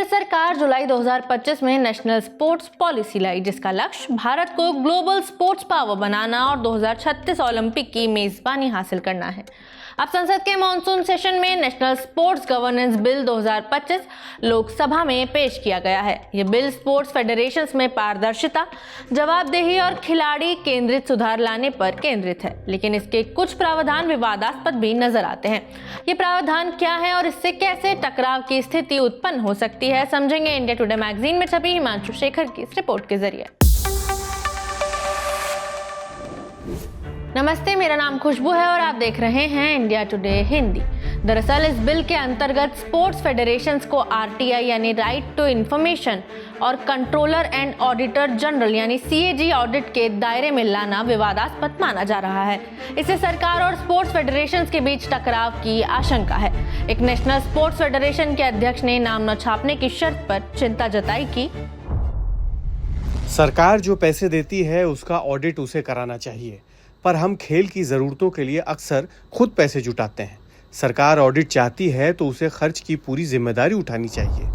सरकार जुलाई 2025 में national sports policy लाई, जिसका लक्ष्य भारत को ग्लोबल स्पोर्ट्स पावर बनाना और 2036 ओलंपिक की मेजबानी हासिल करना है। अब संसद के मॉनसून सेशन में national sports governance bill 2025 Lok Sabha में पेश किया गया है। ये बिल स्पोर्ट्स फेडरेशंस में पारदर्शिता, जवाबदेही और खिलाड़ी केंद्रित सुधार लाने पर केंद्रित है, लेकिन इसके कुछ प्रावधान विवादास्पद भी नजर आते हैं। ये प्रावधान क्या है और इससे कैसे टकराव की स्थिति उत्पन्न हो सकती है, समझेंगे इंडिया टुडे मैगजीन में छपी हिमांशु शेखर की इस रिपोर्ट के जरिए। नमस्ते, मेरा नाम खुशबू है और आप देख रहे हैं इंडिया टुडे हिंदी। दरअसल इस बिल के अंतर्गत स्पोर्ट्स फेडरेशंस को आरटीआई यानी राइट टू इंफॉर्मेशन और कंट्रोलर एंड ऑडिटर जनरल यानी सीएजी ऑडिट के दायरे में लाना विवादास्पद माना जा रहा है। इससे सरकार और स्पोर्ट्स फेडरेशंस के बीच टकराव की आशंका है। एक नेशनल स्पोर्ट्स फेडरेशन के अध्यक्ष ने नाम न छापने की शर्त पर चिंता जताई कि सरकार जो पैसे देती है उसका ऑडिट उसे कराना चाहिए, पर हम खेल की ज़रूरतों के लिए अक्सर खुद पैसे जुटाते हैं। सरकार ऑडिट चाहती है तो उसे खर्च की पूरी जिम्मेदारी उठानी चाहिए।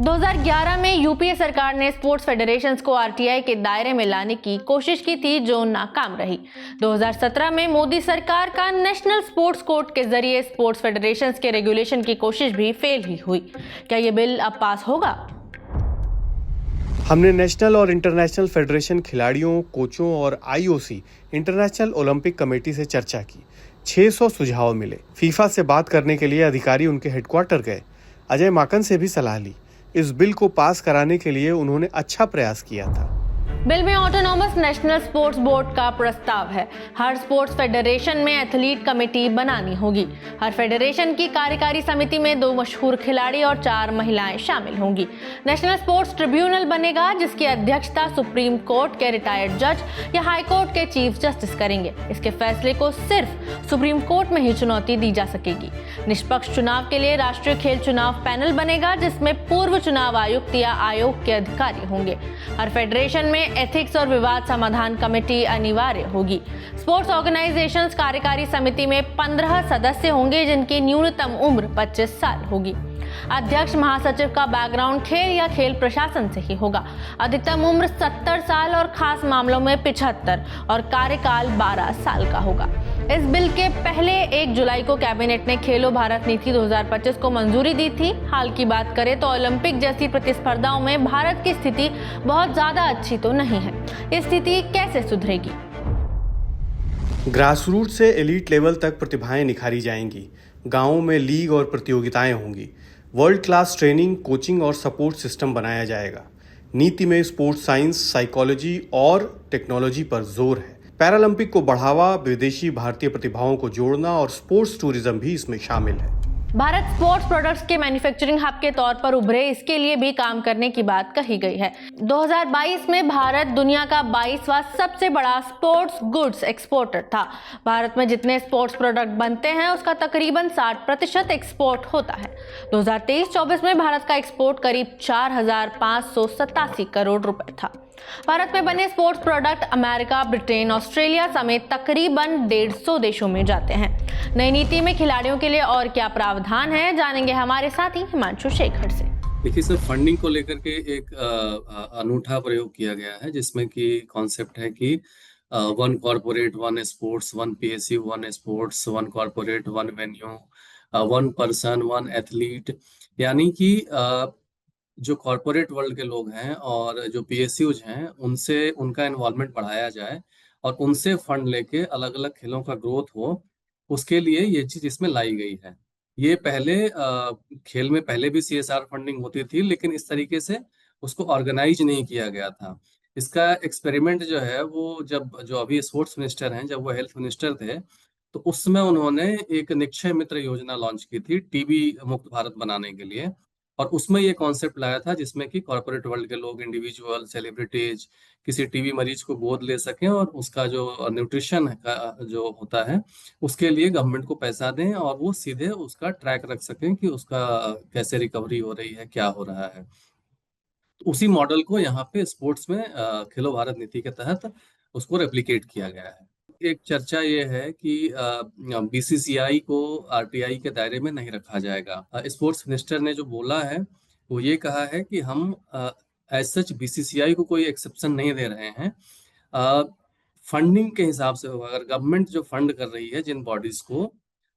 2011 में यूपीए सरकार ने स्पोर्ट्स फेडरेशंस को आरटीआई के दायरे में लाने की कोशिश की थी, जो नाकाम रही। 2017 में मोदी सरकार का नेशनल स्पोर्ट्स कोड के जरिए स्पोर्ट्स फेडरेशंस के रेगुलेशन की कोशिश भी फेल ही हुई। क्या ये बिल अब पास होगा? हमने नेशनल और इंटरनेशनल फेडरेशन खिलाड़ियों, कोचों और आईओसी इंटरनेशनल ओलंपिक कमेटी से चर्चा की। 600 सुझाव मिले। फीफा से बात करने के लिए अधिकारी उनके हेडक्वार्टर गए। अजय माकन से भी सलाह ली। इस बिल को पास कराने के लिए उन्होंने अच्छा प्रयास किया था। बिल में ऑटोनोमस नेशनल स्पोर्ट्स बोर्ड का प्रस्ताव है। हर स्पोर्ट्स फेडरेशन में एथलीट कमेटी बनानी होगी। हर फेडरेशन की कार्यकारी समिति में 2 मशहूर खिलाड़ी और 4 महिलाएं शामिल होंगी। नेशनल स्पोर्ट्स ट्रिब्यूनल बनेगा, जिसकी अध्यक्षता सुप्रीम कोर्ट के रिटायर्ड जज या हाई कोर्ट के चीफ जस्टिस करेंगे। इसके फैसले को सिर्फ सुप्रीम कोर्ट में ही चुनौती दी जा सकेगी। निष्पक्ष चुनाव के लिए राष्ट्रीय खेल चुनाव पैनल बनेगा, जिसमें पूर्व चुनाव आयुक्त या आयोग के अधिकारी होंगे। हर फेडरेशन में एथिक्स और विवाद समाधान कमेटी अनिवार्य होगी। स्पोर्ट्स ऑर्गेनाइजेशंस कार्यकारी समिति में 15 सदस्य होंगे, जिनकी न्यूनतम उम्र 25 साल होगी। अध्यक्ष महासचिव का बैकग्राउंड खेल या खेल प्रशासन से ही होगा। अधिकतम उम्र 70 साल और खास मामलों में 75 और कार्यकाल 12 साल का होगा। इस बिल के पहले 1 जुलाई को कैबिनेट ने खेलो भारत नीति 2025 को मंजूरी दी थी। हाल की बात करें तो ओलंपिक जैसी प्रतिस्पर्धाओं में भारत की स्थिति बहुत ज्यादा अच्छी तो नहीं है। ये स्थिति कैसे सुधरेगी? ग्रासरूट से एलीट लेवल तक प्रतिभाएं निखारी जाएंगी। गांवों में लीग और प्रतियोगिताएं होंगी। वर्ल्ड क्लास ट्रेनिंग, कोचिंग और सपोर्ट सिस्टम बनाया जाएगा। नीति में स्पोर्ट्स साइंस, साइकोलॉजी और टेक्नोलॉजी पर जोर है। पैरालंपिक को बढ़ावा, विदेशी भारतीय प्रतिभाओं को जोड़ना और स्पोर्ट्स टूरिज्म भी इसमें शामिल है। भारत स्पोर्ट्स प्रोडक्ट्स के मैन्युफैक्चरिंग हब के तौर पर उभरे, इसके लिए भी काम करने की बात कही गई है। 2022 में भारत दुनिया का 22वां सबसे बड़ा स्पोर्ट्स गुड्स एक्सपोर्टर था। भारत में जितने स्पोर्ट्स प्रोडक्ट बनते हैं उसका तकरीबन 60% एक्सपोर्ट होता है। 2023-24 में भारत का एक्सपोर्ट करीब 4,587 करोड़ रुपए था। भारत में बने sports product America, Britain, Australia समेत तकरीबन 150 देशों में जाते हैं। नई नीति में खिलाड़ियों के लिए और क्या प्रावधान है, जानेंगे हमारे साथी हिमांशु शेखर से। देखिए सर, फंडिंग को लेकर के एक अनूठा प्रयोग किया गया है, जिसमें कि कॉन्सेप्ट है कि 1 corporate 1 sports, 1 PSU 1 sports, 1 corporate 1 venue, 1 person 1 athlete. यानी कि जो कॉर्पोरेट वर्ल्ड के लोग हैं और जो पीएसयूज हैं, उनसे उनका इन्वॉल्वमेंट बढ़ाया जाए और उनसे फंड लेके अलग अलग खेलों का ग्रोथ हो, उसके लिए ये चीज़ इसमें लाई गई है। ये पहले खेल में पहले भी सीएसआर फंडिंग होती थी, लेकिन इस तरीके से उसको ऑर्गेनाइज नहीं किया गया था। इसका एक्सपेरिमेंट जो है वो जब जो अभी स्पोर्ट्स मिनिस्टर हैं, जब वो हेल्थ मिनिस्टर थे, तो उस समय उन्होंने एक निक्षय मित्र योजना लॉन्च की थी टीबी मुक्त भारत बनाने के लिए। और उसमें ये कॉन्सेप्ट लाया था जिसमें कि कॉर्पोरेट वर्ल्ड के लोग, इंडिविजुअल, सेलिब्रिटीज किसी टीबी मरीज को गोद ले सकें और उसका जो न्यूट्रिशन का जो होता है उसके लिए गवर्नमेंट को पैसा दें और वो सीधे उसका ट्रैक रख सकें कि उसका कैसे रिकवरी हो रही है, क्या हो रहा है। तो उसी मॉडल को यहाँ पे स्पोर्ट्स में खेलो भारत नीति के तहत उसको रेप्लिकेट किया गया है। एक चर्चा ये है कि बीसीसीआई को आरटीआई के दायरे में नहीं रखा जाएगा। स्पोर्ट्स मिनिस्टर ने जो बोला है वो ये कहा है कि हम एज सच बीसीसीआई को कोई एक्सेप्शन नहीं दे रहे हैं। फंडिंग के हिसाब से होगा, अगर गवर्नमेंट जो फंड कर रही है जिन बॉडीज को,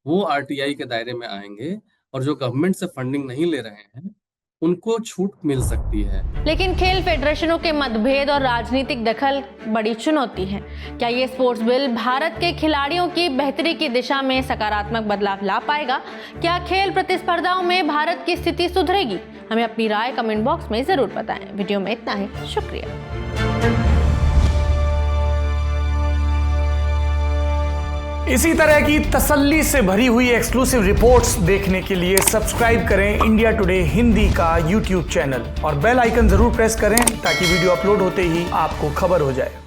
वो आरटीआई के दायरे में आएंगे, और जो गवर्नमेंट से फंडिंग नहीं ले रहे हैं उनको छूट मिल सकती है। लेकिन खेल फेडरेशनों के मतभेद और राजनीतिक दखल बड़ी चुनौती है। क्या ये स्पोर्ट्स बिल भारत के खिलाड़ियों की बेहतरी की दिशा में सकारात्मक बदलाव ला पाएगा? क्या खेल प्रतिस्पर्धाओं में भारत की स्थिति सुधरेगी? हमें अपनी राय कमेंट बॉक्स में जरूर बताएं। वीडियो में इतना ही, शुक्रिया। इसी तरह की तसल्ली से भरी हुई एक्सक्लूसिव रिपोर्ट्स देखने के लिए सब्सक्राइब करें इंडिया टुडे हिंदी का YouTube चैनल और बेल आइकन जरूर प्रेस करें ताकि वीडियो अपलोड होते ही आपको खबर हो जाए।